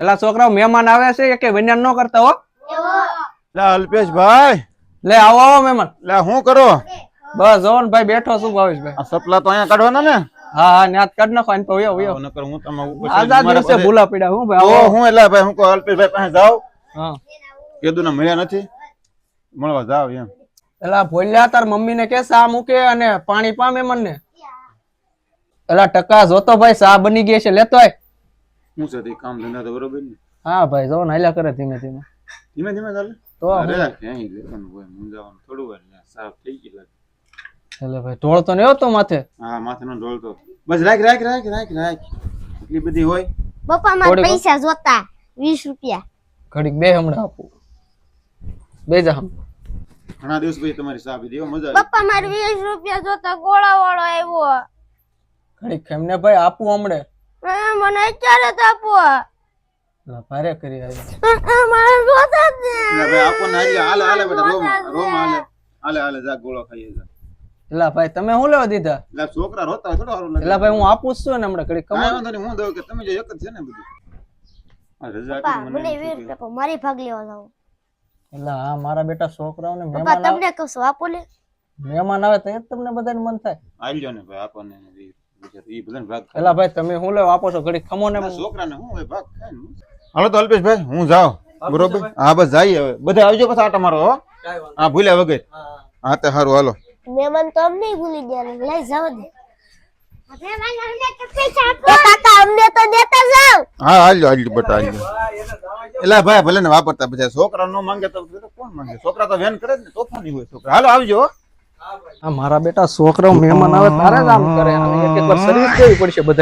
એલા છોકરાઓ મહેમાન આવે છે કે વિન્યાન ન કરતા હો. લે અલ્પેશભાઈ, લે આવો આવો મહેમાન. લે શું કરો? બસ જો ને ભાઈ બેઠો છું ભાવેશભાઈ. આ સપલા તો અહીંયા કાઢવાના ને? હા હા ન્યાત કાઢ નાખો ને તો વયો નકર હું તમે આઝાદ દિવસે ભૂલા પડ્યા હું ભાઈ. ઓ હું એલા ભાઈ હું કહું અલ્પેશભાઈ પાસે જાવ. હા કીધું ને મળ્યા નથી, મળવા જાવ એમ. એલા ભોલ્યા તાર મમ્મી ને કે સા મૂકે અને પાણી પા મહેમાન ને. એલા ટકા જોતો ભાઈ સા બની ગઈ છે લેતો આય. હું છે તે કામ ધંધા તો બરોબર ને? હા ભાઈ જો ને હાલ્યા કરે ધીમે ધીમે. ધીમે ધીમે ચાલે તો અરે ક્યાંય લેવાનું હોય મુંજાવાનું થોડું વાર સાફ થઈ ગઈ લાગે. એટલે ભાઈ ઢોળ તો નહી હતો માથે. હા માથે નો ઢોલ તો બસ રાખ રાખ રાખ રાખ રાખ એટલી બધી હોય. પપ્પા મારા પૈસા જોતા 20 રૂપિયા. ઘડીક બે હમણાં આપું બે જા. ઘણા દિવસ પછી તમારી સાફ દેવો મજા આવી. પપ્પા મારે 20 રૂપિયા જોતા ગોળા વાળો આવ્યો. ઘડીક એમને ભાઈ આપું હમણે. મને અત્યારે જ આપો. ભારે કરી આવી. મારે જોતા જ ને. ભાઈ આપો ને હાલે હાલે બેટા રોમ રોમ હાલે હાલે હાલે જા ગોળો ખાઈએ જા. એલા ભાઈ તમે શું લેવા દીધા? એટલે છોકરા રોતા થોડો સારું લાગે. એલા ભાઈ હું આપું જ છું ને હમણાં ઘડીક કાંઈ કમાલ. વાંધો નહીં હું દઉં કે તમે જો એક જ છે ને બધું. આ રજા પપ્પા કરી મને મને 20 રૂપિયા મારી ભાગ લેવા જાવ. એલા હા મારા બેટા છોકરાઓને પપ્પા મહેમાન આવે. તમને કહું છું આપો લે. મહેમાન આવે તો જ તમને બધાને મન થાય. આલ્યો ને ભાઈ આપણને ઈ બધાને ભાગ ખાય. એલા ભાઈ તમે શું લેવા આપો છો ઘડીક ખમો ને. છોકરાને હું હોય ભાગ ખાય ને. હાલો તો અલ્પેશભાઈ હું જાઉં બરોબર. હા બસ જઈએ હવે બધા આવજો પછી આટા મારો હો. હા ભૂલ્યા વગર. હા તે સારું હાલો. મહેમાન તો અમને ભૂલી ગયા ને લઈ જાવ દે. કાકા અમને તો દેતા જાવ. હા હાલજો હાલજો બટા હાલજો. એલા ભાઈ ભલે ને વાપરતા બધા છોકરા નો માંગે તો કોણ માંગે? છોકરા તો વેન કરે ને તોફાની હોય છોકરા. હાલો આવજો. આ મારા બેટા છોકરાઓ મહેમાન આવે તારે જ આમ કરે. એક એક વાર સર્વિસ દેવી પડશે બધા.